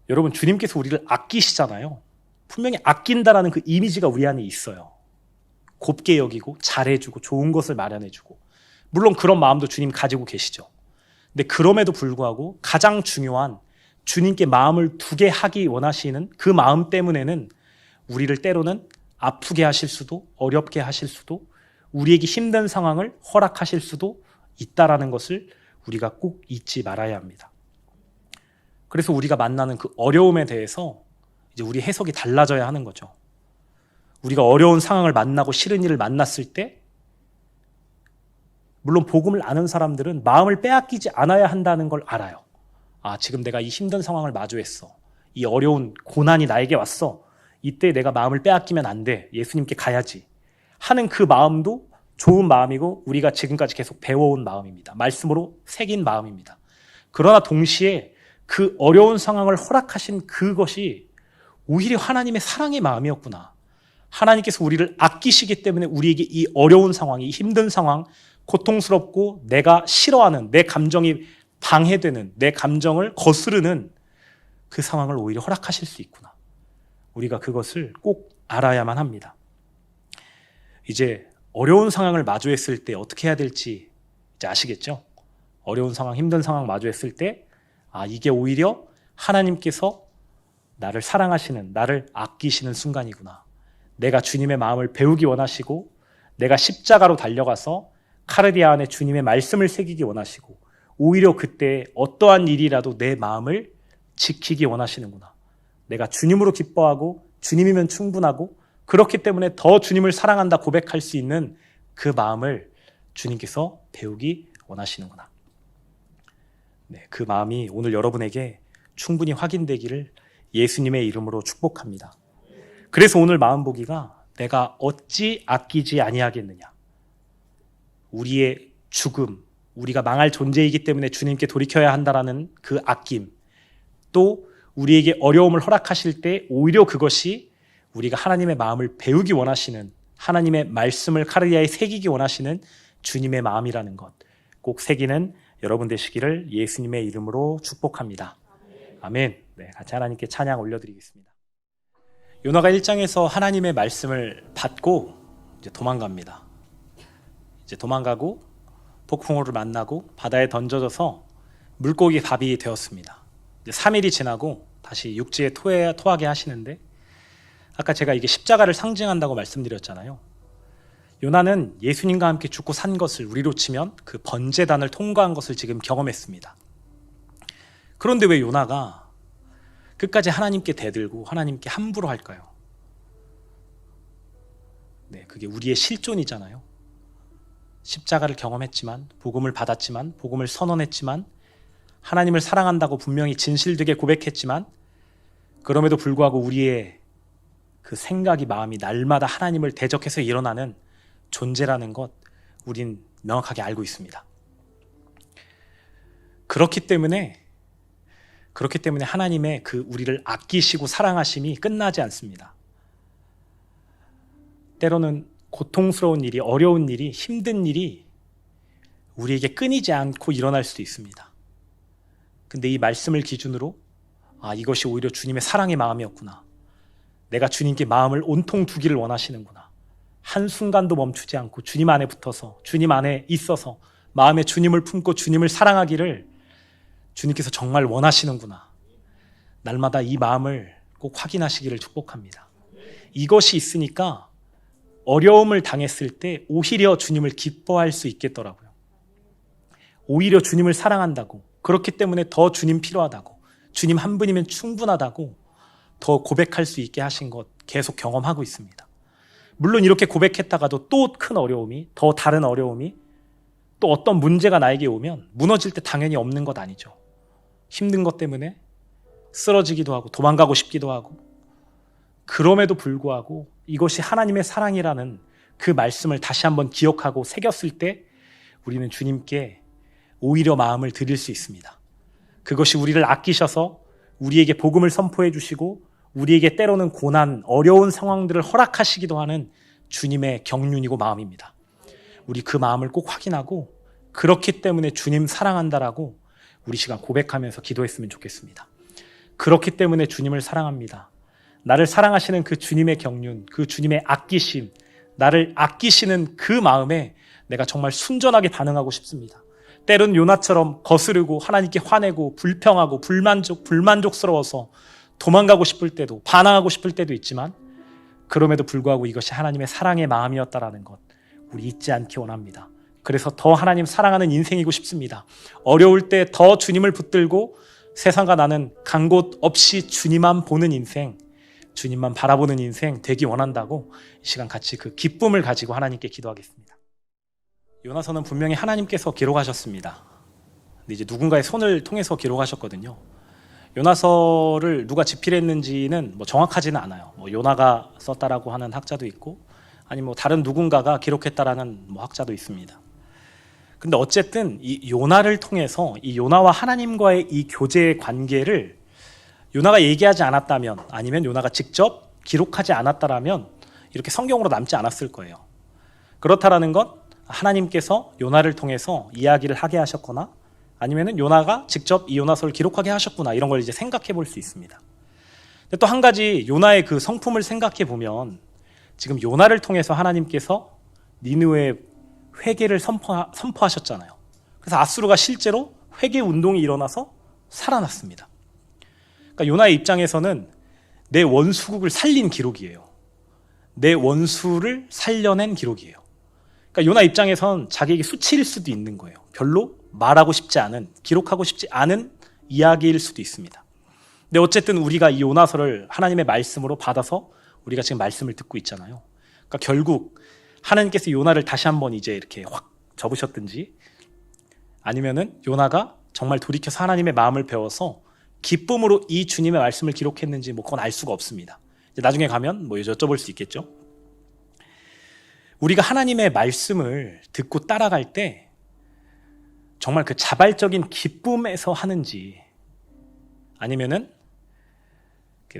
Speaker 1: 여러분, 주님께서 우리를 아끼시잖아요. 분명히 아낀다라는 그 이미지가 우리 안에 있어요. 곱게 여기고 잘해주고 좋은 것을 마련해주고, 물론 그런 마음도 주님 가지고 계시죠. 근데 그럼에도 불구하고 가장 중요한 주님께 마음을 두게 하기 원하시는 그 마음 때문에는 우리를 때로는 아프게 하실 수도, 어렵게 하실 수도, 우리에게 힘든 상황을 허락하실 수도 있다라는 것을 우리가 꼭 잊지 말아야 합니다. 그래서 우리가 만나는 그 어려움에 대해서 이제 우리 해석이 달라져야 하는 거죠. 우리가 어려운 상황을 만나고 싫은 일을 만났을 때, 물론 복음을 아는 사람들은 마음을 빼앗기지 않아야 한다는 걸 알아요. 아, 지금 내가 이 힘든 상황을 마주했어. 이 어려운 고난이 나에게 왔어. 이때 내가 마음을 빼앗기면 안 돼. 예수님께 가야지. 하는 그 마음도 좋은 마음이고 우리가 지금까지 계속 배워온 마음입니다. 말씀으로 새긴 마음입니다. 그러나 동시에 그 어려운 상황을 허락하신 그것이 오히려 하나님의 사랑의 마음이었구나. 하나님께서 우리를 아끼시기 때문에 우리에게 이 어려운 상황, 이 힘든 상황, 고통스럽고 내가 싫어하는, 내 감정이 방해되는, 내 감정을 거스르는 그 상황을 오히려 허락하실 수 있구나. 우리가 그것을 꼭 알아야만 합니다. 이제 어려운 상황을 마주했을 때 어떻게 해야 될지 이제 아시겠죠? 어려운 상황, 힘든 상황 마주했을 때, 아, 이게 오히려 하나님께서 나를 사랑하시는, 나를 아끼시는 순간이구나. 내가 주님의 마음을 배우기 원하시고, 내가 십자가로 달려가서 카르디아 안에 주님의 말씀을 새기기 원하시고, 오히려 그때 어떠한 일이라도 내 마음을 지키기 원하시는구나. 내가 주님으로 기뻐하고 주님이면 충분하고, 그렇기 때문에 더 주님을 사랑한다 고백할 수 있는 그 마음을 주님께서 배우기 원하시는구나. 네, 그 마음이 오늘 여러분에게 충분히 확인되기를 예수님의 이름으로 축복합니다. 그래서 오늘 마음보기가 내가 어찌 아끼지 아니하겠느냐. 우리의 죽음, 우리가 망할 존재이기 때문에 주님께 돌이켜야 한다라는 그 아낌, 또 우리에게 어려움을 허락하실 때 오히려 그것이 우리가 하나님의 마음을 배우기 원하시는, 하나님의 말씀을 카르디아에 새기기 원하시는 주님의 마음이라는 것 꼭 새기는 여러분 되시기를 예수님의 이름으로 축복합니다. 아멘. 네, 같이 하나님께 찬양 올려드리겠습니다. 요나가 1장에서 하나님의 말씀을 받고 이제 도망갑니다. 이제 도망가고 폭풍우를 만나고 바다에 던져져서 물고기 밥이 되었습니다. 이제 3일이 지나고 다시 육지에 토하게 하시는데, 아까 제가 이게 십자가를 상징한다고 말씀드렸잖아요. 요나는 예수님과 함께 죽고 산 것을, 우리로 치면 그 번제단을 통과한 것을 지금 경험했습니다. 그런데 왜 요나가 끝까지 하나님께 대들고 하나님께 함부로 할까요? 네, 그게 우리의 실존이잖아요. 십자가를 경험했지만, 복음을 받았지만, 복음을 선언했지만, 하나님을 사랑한다고 분명히 진실되게 고백했지만, 그럼에도 불구하고 우리의 그 생각이, 마음이 날마다 하나님을 대적해서 일어나는 존재라는 것 우린 명확하게 알고 있습니다. 그렇기 때문에 하나님의 그 우리를 아끼시고 사랑하심이 끝나지 않습니다. 때로는 고통스러운 일이, 어려운 일이, 힘든 일이 우리에게 끊이지 않고 일어날 수도 있습니다. 근데 이 말씀을 기준으로, 아, 이것이 오히려 주님의 사랑의 마음이었구나. 내가 주님께 마음을 온통 두기를 원하시는구나. 한순간도 멈추지 않고 주님 안에 붙어서, 주님 안에 있어서 마음에 주님을 품고 주님을 사랑하기를 주님께서 정말 원하시는구나. 날마다 이 마음을 꼭 확인하시기를 축복합니다. 이것이 있으니까 어려움을 당했을 때 오히려 주님을 기뻐할 수 있겠더라고요. 오히려 주님을 사랑한다고, 그렇기 때문에 더 주님 필요하다고, 주님 한 분이면 충분하다고 더 고백할 수 있게 하신 것 계속 경험하고 있습니다. 물론 이렇게 고백했다가도 또 큰 어려움이, 더 다른 어려움이, 또 어떤 문제가 나에게 오면 무너질 때 당연히 없는 것 아니죠. 힘든 것 때문에 쓰러지기도 하고 도망가고 싶기도 하고, 그럼에도 불구하고 이것이 하나님의 사랑이라는 그 말씀을 다시 한번 기억하고 새겼을 때 우리는 주님께 오히려 마음을 드릴 수 있습니다. 그것이 우리를 아끼셔서 우리에게 복음을 선포해 주시고 우리에게 때로는 고난, 어려운 상황들을 허락하시기도 하는 주님의 경륜이고 마음입니다. 우리 그 마음을 꼭 확인하고, 그렇기 때문에 주님 사랑한다라고 우리 시간 고백하면서 기도했으면 좋겠습니다. 그렇기 때문에 주님을 사랑합니다. 나를 사랑하시는 그 주님의 경륜, 그 주님의 아끼심, 나를 아끼시는 그 마음에 내가 정말 순전하게 반응하고 싶습니다. 때론 요나처럼 거스르고 하나님께 화내고 불평하고 불만족스러워서 도망가고 싶을 때도, 반항하고 싶을 때도 있지만, 그럼에도 불구하고 이것이 하나님의 사랑의 마음이었다라는 것 우리 잊지 않기 원합니다. 그래서 더 하나님 사랑하는 인생이고 싶습니다. 어려울 때 더 주님을 붙들고 세상과 나는 간 곳 없이 주님만 보는 인생, 주님만 바라보는 인생 되기 원한다고 이 시간 같이 그 기쁨을 가지고 하나님께 기도하겠습니다. 요나서는 분명히 하나님께서 기록하셨습니다. 근데 이제 누군가의 손을 통해서 기록하셨거든요. 요나서를 누가 집필했는지는 정확하지는 않아요. 요나가 썼다라고 하는 학자도 있고, 아니 다른 누군가가 기록했다라는 학자도 있습니다. 근데 어쨌든 이 요나를 통해서 이 요나와 하나님과의 이 교제의 관계를 요나가 얘기하지 않았다면, 아니면 요나가 직접 기록하지 않았다라면 이렇게 성경으로 남지 않았을 거예요. 그렇다라는 건 하나님께서 요나를 통해서 이야기를 하게 하셨거나, 아니면은 요나가 직접 이 요나서를 기록하게 하셨구나, 이런 걸 이제 생각해 볼 수 있습니다. 근데 또 한 가지 요나의 그 성품을 생각해 보면, 지금 요나를 통해서 하나님께서 니느웨의 회개를 선포하셨잖아요. 그래서 아수르가 실제로 회개 운동이 일어나서 살아났습니다. 그러니까 요나의 입장에서는 내 원수국을 살린 기록이에요. 내 원수를 살려낸 기록이에요. 그러니까 요나 입장에선 자기에게 수치일 수도 있는 거예요. 별로 말하고 싶지 않은, 기록하고 싶지 않은 이야기일 수도 있습니다. 근데 어쨌든 우리가 이 요나서를 하나님의 말씀으로 받아서 우리가 지금 말씀을 듣고 있잖아요. 그러니까 결국 하나님께서 요나를 다시 한번 이제 이렇게 확 접으셨든지, 아니면은 요나가 정말 돌이켜서 하나님의 마음을 배워서 기쁨으로 이 주님의 말씀을 기록했는지 그건 알 수가 없습니다. 이제 나중에 가면 여쭤볼 수 있겠죠. 우리가 하나님의 말씀을 듣고 따라갈 때 정말 그 자발적인 기쁨에서 하는지, 아니면은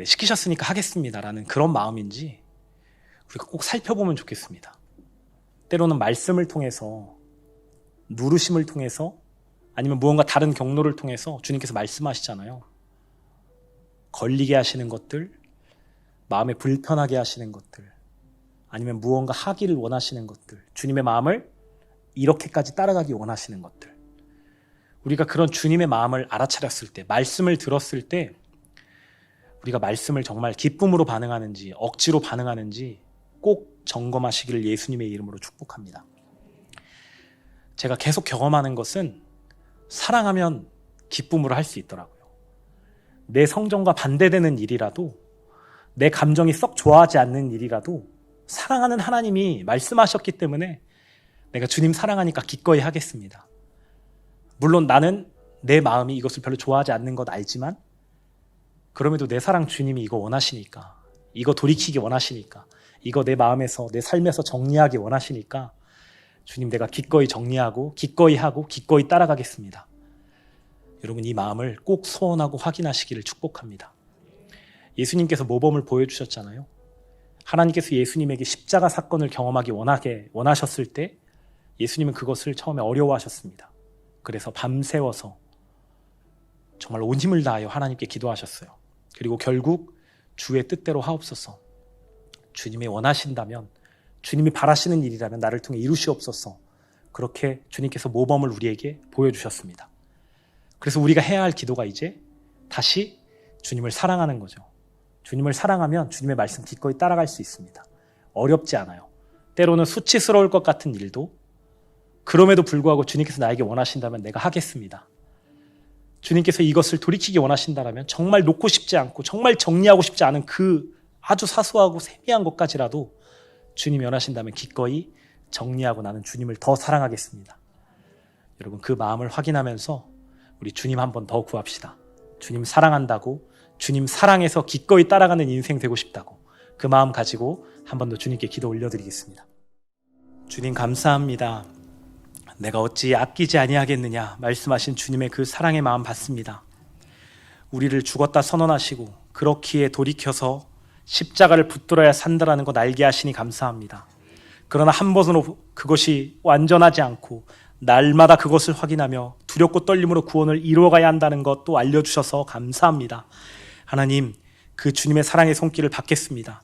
Speaker 1: 시키셨으니까 하겠습니다라는 그런 마음인지 우리가 꼭 살펴보면 좋겠습니다. 때로는 말씀을 통해서, 누르심을 통해서, 아니면 무언가 다른 경로를 통해서 주님께서 말씀하시잖아요. 걸리게 하시는 것들, 마음에 불편하게 하시는 것들, 아니면 무언가 하기를 원하시는 것들, 주님의 마음을 이렇게까지 따라가기 원하시는 것들, 우리가 그런 주님의 마음을 알아차렸을 때, 말씀을 들었을 때 우리가 말씀을 정말 기쁨으로 반응하는지 억지로 반응하는지 꼭 점검하시기를 예수님의 이름으로 축복합니다. 제가 계속 경험하는 것은 사랑하면 기쁨으로 할 수 있더라고요. 내 성정과 반대되는 일이라도, 내 감정이 썩 좋아하지 않는 일이라도 사랑하는 하나님이 말씀하셨기 때문에 내가 주님 사랑하니까 기꺼이 하겠습니다. 물론 나는 내 마음이 이것을 별로 좋아하지 않는 것 알지만, 그럼에도 내 사랑 주님이 이거 원하시니까, 이거 돌이키기 원하시니까, 이거 내 마음에서, 내 삶에서 정리하기 원하시니까 주님 내가 기꺼이 정리하고 기꺼이 하고 기꺼이 따라가겠습니다. 여러분 이 마음을 꼭 소원하고 확인하시기를 축복합니다. 예수님께서 모범을 보여주셨잖아요. 하나님께서 예수님에게 십자가 사건을 경험하기 원하셨을 때 예수님은 그것을 처음에 어려워하셨습니다. 그래서 밤새워서 정말 온 힘을 다하여 하나님께 기도하셨어요. 그리고 결국 주의 뜻대로 하옵소서, 주님이 원하신다면, 주님이 바라시는 일이라면 나를 통해 이루시옵소서, 그렇게 주님께서 모범을 우리에게 보여주셨습니다. 그래서 우리가 해야 할 기도가 이제 다시 주님을 사랑하는 거죠. 주님을 사랑하면 주님의 말씀 기꺼이 따라갈 수 있습니다. 어렵지 않아요. 때로는 수치스러울 것 같은 일도 그럼에도 불구하고 주님께서 나에게 원하신다면 내가 하겠습니다. 주님께서 이것을 돌이키기 원하신다면 정말 놓고 싶지 않고 정말 정리하고 싶지 않은 그 아주 사소하고 세미한 것까지라도 주님이 원하신다면 기꺼이 정리하고 나는 주님을 더 사랑하겠습니다. 여러분 그 마음을 확인하면서 우리 주님 한 번 더 구합시다. 주님 사랑한다고, 주님 사랑해서 기꺼이 따라가는 인생 되고 싶다고, 그 마음 가지고 한 번 더 주님께 기도 올려드리겠습니다. 주님 감사합니다. 내가 어찌 아끼지 아니하겠느냐 말씀하신 주님의 그 사랑의 마음 받습니다. 우리를 죽었다 선언하시고 그렇기에 돌이켜서 십자가를 붙들어야 산다라는 것 알게 하시니 감사합니다. 그러나 한 번으로 그것이 완전하지 않고 날마다 그것을 확인하며 두렵고 떨림으로 구원을 이루어가야 한다는 것도 알려주셔서 감사합니다. 하나님, 그 주님의 사랑의 손길을 받겠습니다.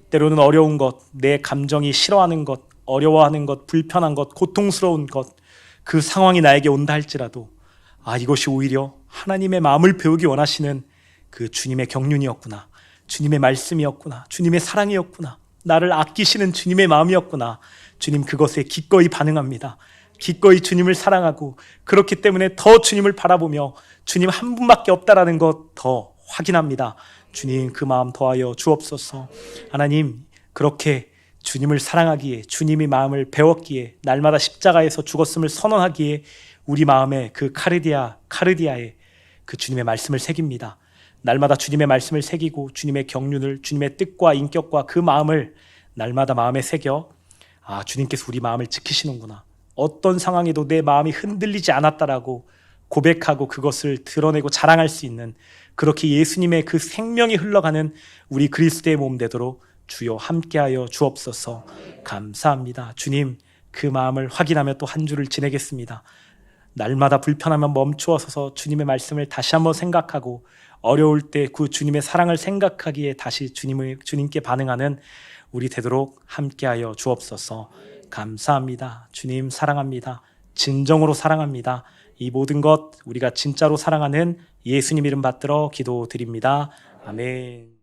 Speaker 1: 때로는 어려운 것, 내 감정이 싫어하는 것, 어려워하는 것, 불편한 것, 고통스러운 것, 그 상황이 나에게 온다 할지라도 이것이 오히려 하나님의 마음을 배우기 원하시는 그 주님의 경륜이었구나. 주님의 말씀이었구나. 주님의 사랑이었구나. 나를 아끼시는 주님의 마음이었구나. 주님 그것에 기꺼이 반응합니다. 기꺼이 주님을 사랑하고 그렇기 때문에 더 주님을 바라보며 주님 한 분밖에 없다라는 것 더 확인합니다. 주님 그 마음 더하여 주옵소서. 하나님 그렇게 주님을 사랑하기에 주님의 마음을 배웠기에 날마다 십자가에서 죽었음을 선언하기에 우리 마음에 그 카르디아에 그 주님의 말씀을 새깁니다. 날마다 주님의 말씀을 새기고 주님의 경륜을 주님의 뜻과 인격과 그 마음을 날마다 마음에 새겨 주님께서 우리 마음을 지키시는구나. 어떤 상황에도 내 마음이 흔들리지 않았다라고 고백하고 그것을 드러내고 자랑할 수 있는 그렇게 예수님의 그 생명이 흘러가는 우리 그리스도의 몸 되도록 주여 함께하여 주옵소서. 감사합니다. 주님 그 마음을 확인하며 또 한 주를 지내겠습니다. 날마다 불편하면 멈추어 서서 주님의 말씀을 다시 한번 생각하고 어려울 때 그 주님의 사랑을 생각하기에 다시 주님께 반응하는 우리 되도록 함께하여 주옵소서. 감사합니다. 주님 사랑합니다. 진정으로 사랑합니다. 이 모든 것 우리가 진짜로 사랑하는 예수님 이름 받들어 기도드립니다. 아멘.